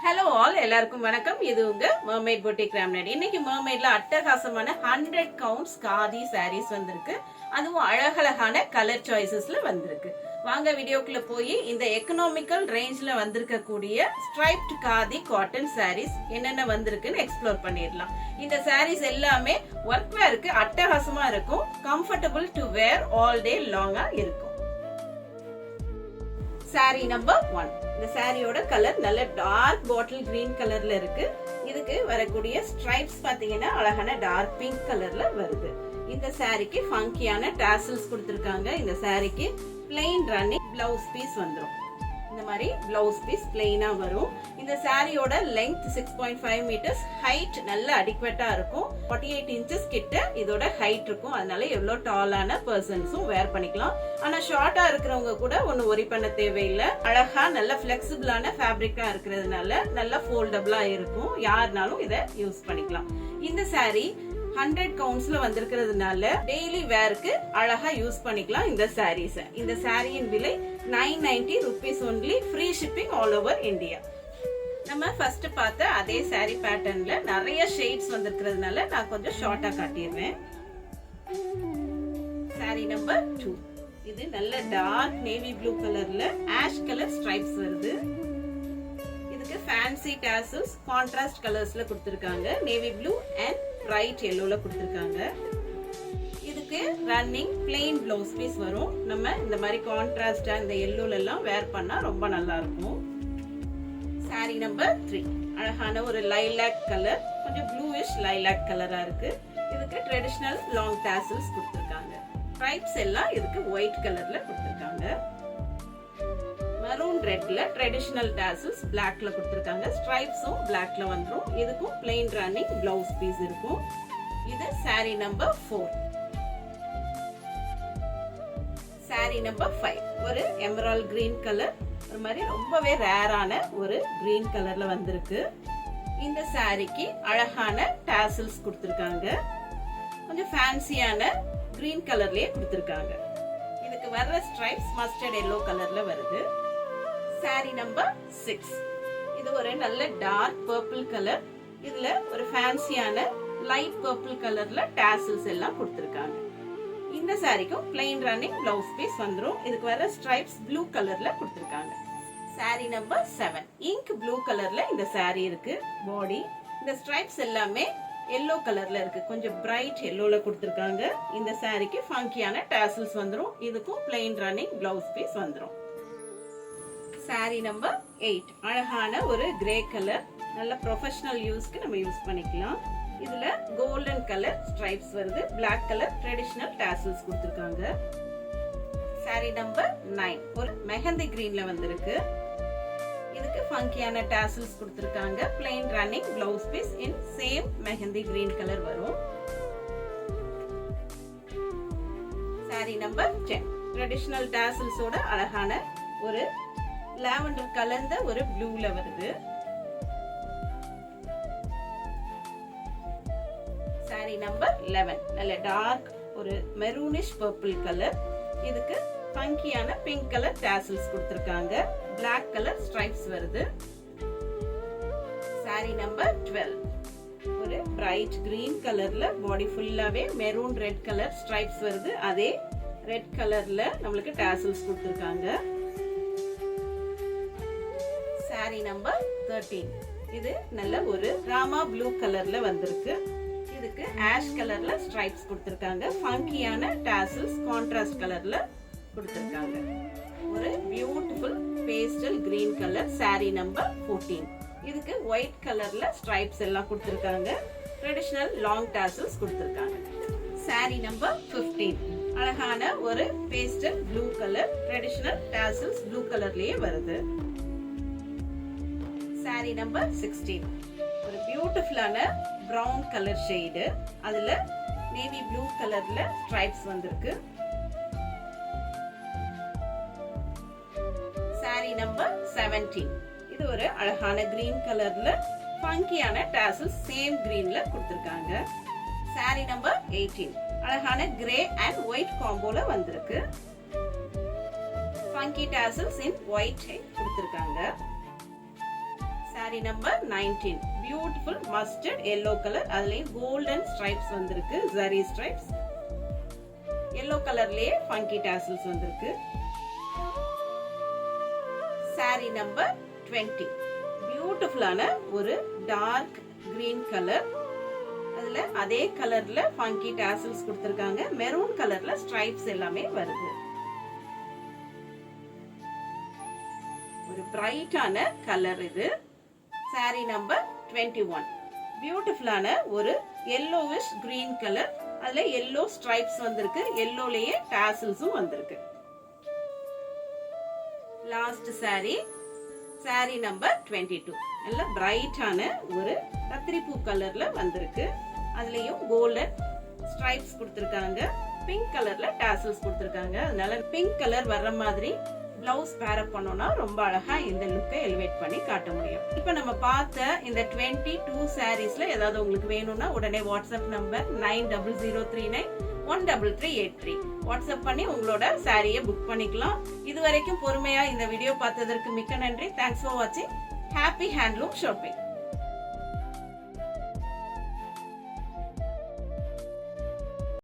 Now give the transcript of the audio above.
Hello all, எல்லாருக்கும் வணக்கம். இது உங்க மர்மைட் பொட்டிக் ராம்நாட். இன்னைக்கு மர்மைட்ல அட்டகாசமான 100 கவுண்ட்ஸ் காதி சாரீஸ் வந்திருக்கு. அதுவும் அழகழகான கலர் சாய்ஸஸ்ல வந்திருக்கு. வாங்க வீடியோக்குள்ள போய் இந்த எக்கனாமிக்கல் ரேஞ்ச்ல வந்திருக்க கூடிய ஸ்ட்ரைப்ட் காதி காட்டன் சாரீஸ் என்னென்ன வந்திருக்குன்னு எக்ஸ்ப்ளோர் பண்ணிடலாம். இந்த சாரீஸ் எல்லாமே ஒர்க் வேருக்கு அட்டகாசமா இருக்கும். Comfortable to wear all day லாங்கா இருக்கும். சாரி நம்பர் 1. இந்த சாரியோட கலர் நல்ல டார்க் பாட்டில் கிரீன் கலர்ல இருக்கு. இதுக்கு வரக்கூடிய ஸ்ட்ரைப்ஸ் பாத்தீங்கன்னா அழகான டார்க் பிங்க் கலர்ல வருது. இந்த சாரிக்கு ஃபங்கியான டாசல்ஸ் கொடுத்திருக்காங்க. இந்த சாரிக்கு பிளெயின் ரன்னிங் பிளவுஸ் பீஸ் வந்துரும். இந்த மாதிரி பிளவுஸ் பீஸ் பிளெயினா வரும். இந்த சாரியோட லெங்த் 6.5 மீட்டர்ஸ், ஹைட் நல்ல அடிக்வேட்டா இருக்கும். 48 இன்ச்சஸ் கிட்ட இதோட ஹைட் இருக்கும். அதனால எவ்வளவு டாலான பர்சன்ஸும் வேர் பண்ணிக்கலாம். ஆனா ஷார்ட்டா இருக்கிறவங்க கூட ஒன்னு ஒரி பண்ண தேவையில்லை. அழகா நல்ல பிளெக்சிபிளான ஃபேப்ரிக்கா இருக்கிறதுனால நல்ல ஃபோல்டபிளா இருக்கும். யாருனாலும் இதை யூஸ் பண்ணிக்கலாம். இந்த சாரி 100 கவுண்ட்ஸ்ல வந்திருக்கிறதுனால டெய்லி வேருக்கு அழகா யூஸ் பண்ணிக்கலாம். இந்த சாரீஸ் இந்த சாரியின் விலை 990 rupees only. Free shipping all over India. நம்ம ஃபர்ஸ்ட் பார்த்த அதே சாரி பேட்டர்ன்ல நிறைய ஷேட்ஸ் வந்திருக்கிறதுனால நான் கொஞ்சம் ஷார்ட்டா காட்டிடுறேன். Sorry number 2. இது நல்ல டார்க் நேவி ப்ளூ கலர்ல ஆஷ் கலர் ஸ்ட்ரைப்ஸ் வருது. இதுக்கு ஃபேன்சி டாசல்ஸ் கான்ட்ராஸ்ட் கலர்ஸ்ல கொடுத்திருக்காங்க. நேவி ப்ளூ அண்ட் பிரைட் yellowல கொடுத்திருக்காங்க. இதுக்கு ரன்னிங் பிளெயின் ப்ளவுஸ் பீஸ் வரும். நம்ம இந்த மாதிரி கான்ட்ராஸ்டா இந்த yellowல எல்லாம் வேர் பண்ணா ரொம்ப நல்லா இருக்கும். சாரி நம்பர் 3. அழகான ஒரு லைலாக் கலர், கொஞ்சம் ப்ளூயிஷ் லைலாக் கலரா இருக்கு. இதுக்கு ட்ரெடிஷனல் லாங் டாசல்ஸ் கொடுத்திருக்காங்க. ஸ்ட்ரைப்ஸ் எல்லாம் இதுக்கு ஒயிட் கலர்ல கொடுத்திருக்காங்க. மெரூன் ரெட்ல ட்ரெடிஷனல் டாசல்ஸ் பிளாக்ல கொடுத்திருக்காங்க. ஸ்ட்ரைப்ஸும் பிளாக்ல வந்துரும். இதுக்கும் பிளெயின் ரன்னிங் பிளவுஸ் பீஸ் இருக்கும். இது சாரி நம்பர் 4. Sorry number 5. ஒரு எமரால்ட் கிரீன் கலர், ஒரு மாதிரி ரொம்பவே ரேரான ஒரு கிரீன் கலர்ல வந்திருக்கு. இந்த சாரிக்கு அழகான டாசல்ஸ் கொடுத்திருக்காங்க. கொஞ்சம் ஃபேன்சியான கிரீன் கலர்லயே கொடுத்திருக்காங்க. இதுக்கு வர்ற ஸ்ட்ரைப்ஸ் மஸ்டர்ட் எல்லோ கலர்ல வருது. சாரி நம்பர் 6. இது ஒரு நல்ல டார்க் பர்பிள் கலர். இதுல ஒரு ஃபேன்சியான லைட் பர்பிள் கலர்ல டாசல்ஸ் எல்லாம் கொடுத்திருக்காங்க. இந்த சாரிக்கும் பிளெயின் ரன்னிங் பிளவுஸ் பீஸ் வந்துரும். இதுக்கு வர ஸ்ட்ரைப்ஸ் ப்ளூ கலர்ல கொடுத்திருக்காங்க. சாரி நம்பர் 7. இங்க் ப்ளூ கலர்ல இந்த சாரி இருக்கு. பாடி இந்த ஸ்ட்ரைப்ஸ் எல்லாமே எல்லோ கலர்ல இருக்கு. கொஞ்சம் பிரைட் எல்லோல கொடுத்திருக்காங்க. இந்த சாரிக்கு ஃபங்கியான டாசல்ஸ் வந்துரும். இதுக்கும் பிளெயின் ரன்னிங் பிளவுஸ் பீஸ் வந்துரும். Sorry number 8. அழகான ஒரு கிரே கலர், நல்ல ப்ரொஃபஷனல் யூஸ்க்கு நம்ம யூஸ் பண்ணிக்கலாம். இதுல கோல்டன் கலர் ஸ்ட்ரைப்ஸ் வருது. பிளாக் கலர் ட்ரெடிஷனல் டாசல்ஸ் கொடுத்திருக்காங்க. சாரி நம்பர் 9. ஒரு மெஹந்தி கிரீன்ல வந்திருக்கு. இதுக்கு ஃபங்கியான டாசல்ஸ் கொடுத்திருக்காங்க. Plain running blouse piece in same mehndi green colour வரும். சாரி நம்பர் 10. ட்ரெடிஷனல் டாசல்ஸோட அழகான ஒரு லாவெண்டர் கலந்த ஒரு ப்ளூல வருது. சாரி நம்பர் 11. நல்ல டார்க் ஒரு மெரூனிஷ் பர்பிள் கலர். இதுக்கு ஃபங்கியான பிங்க் கலர் டாசல்ஸ் கொடுத்திருக்காங்க. பிளாக் கலர் ஸ்ட்ரைப்ஸ் வருது. சாரி நம்பர் 12. ஒரு பிரைட் கிரீன் கலர்ல பாடி ஃபுல்லாவே மெரூன் ரெட் கலர் ஸ்ட்ரைப்ஸ் வருது. அதே ரெட் கலர்ல நம்மளுக்கு டாசல்ஸ் கொடுத்திருக்காங்க. சாரி நம்பர் 13. இது நல்ல ஒரு ராமா ப்ளூ கலர்ல வந்திருக்கு. இதுக்கு ஆஷ் கலர்ல ஸ்ட்ரைப்ஸ் கொடுத்திருக்காங்க. ஃபங்கியான டாசல்ஸ் கான்ட்ராஸ்ட் கலர்ல கொடுத்திருக்காங்க. ஒரு beautiful pastel green colour. Sari number 14. இதுக்கு ஒயிட் கலர்ல ஸ்ட்ரைப்ஸ் எல்லாம் கொடுத்திருக்காங்க. ட்ரெடிஷனல் லாங் டாசல்ஸ் கொடுத்திருக்காங்க. சாரி நம்பர் 15. அழகான ஒரு pastel blue colour, traditional tassels blue கலர்லயே வருது. சாரி நம்பர் 16. ஒரு பியூட்டிஃபுல்லான பிரவுன் கலர் ஷேடு, அதுல நேவி ப்ளூ கலர்ல ஸ்ட்ரைப்ஸ் வந்திருக்கு. சாரி நம்பர் 17. இது ஒரு அழகான கிரீன் கலர்ல ஃபங்கியான டாசல்ஸ் சேம் கிரீன்ல கொடுத்திருக்காங்க. சாரி நம்பர் 18. அழகான கிரே அண்ட் ஒயிட் காம்போல வந்திருக்கு. ஃபங்கி டாசல்ஸ் இன் ஒயிட் கொடுத்திருக்காங்க. Sari number 19 beautiful mustard yellow colour, அதுலயும் கோல்டன் ஸ்ட்ரைப்ஸ் வந்திருக்கு, ஜரி ஸ்ட்ரைப்ஸ். yellow கலர்லயே ஃபங்கி டாசல்ஸ் வந்திருக்கு. சாரி நம்பர் 20 பியூட்டிஃபுல்லான ஒரு டார்க் கிரீன் கலர், அதுல அதே கலர்ல ஃபங்கி டாசல்ஸ் கொடுத்திருக்காங்க. மெரூன் கலர்ல ஸ்ட்ரைப்ஸ் எல்லாமே வருது. ஒரு பிரைட்டான கலர் இது. சாரி நம்பர் 21 பியூட்டிஃபுல்லான ஒரு yellowish கிரீன் கலர், அதுல yellow ஸ்ட்ரைப்ஸ் வந்திருக்கு, yellowலயே டாசல்ஸும் வந்திருக்கு. லாஸ்ட் சாரி, சாரி நம்பர் 22 நல்ல பிரைட்டான ஒரு கத்திரிப்பூ கலர்ல வந்திருக்கு, அதுலயும் கோல்டன் ஸ்ட்ரைப்ஸ் கொடுத்திருக்காங்க, பிங்க் கலர்ல டாசல்ஸ் கொடுத்திருக்காங்க. அதனால பிங்க் கலர் வர்ற மாதிரி பிளவுஸ் பேர் அப் பண்ணோம்னா ரொம்ப அழகா இந்த லுக்கை எலிவேட் பண்ணி காட்ட முடியும். இப்போ நம்ம பார்த்த இந்த 22 சாரீஸ்ல ஏதாவது உங்களுக்கு வேணும்னா உடனே வாட்ஸ்அப் நம்பர் 9003913383 வாட்ஸ்அப் பண்ணி உங்களோட சாரியை புக் பண்ணிக்கலாம். இது வரைக்கும் பொறுமையா இந்த வீடியோ பார்த்ததற்கு மிக்க நன்றி. தேங்க்ஸ் ஃபார் வாட்சிங். Happy handloom shopping.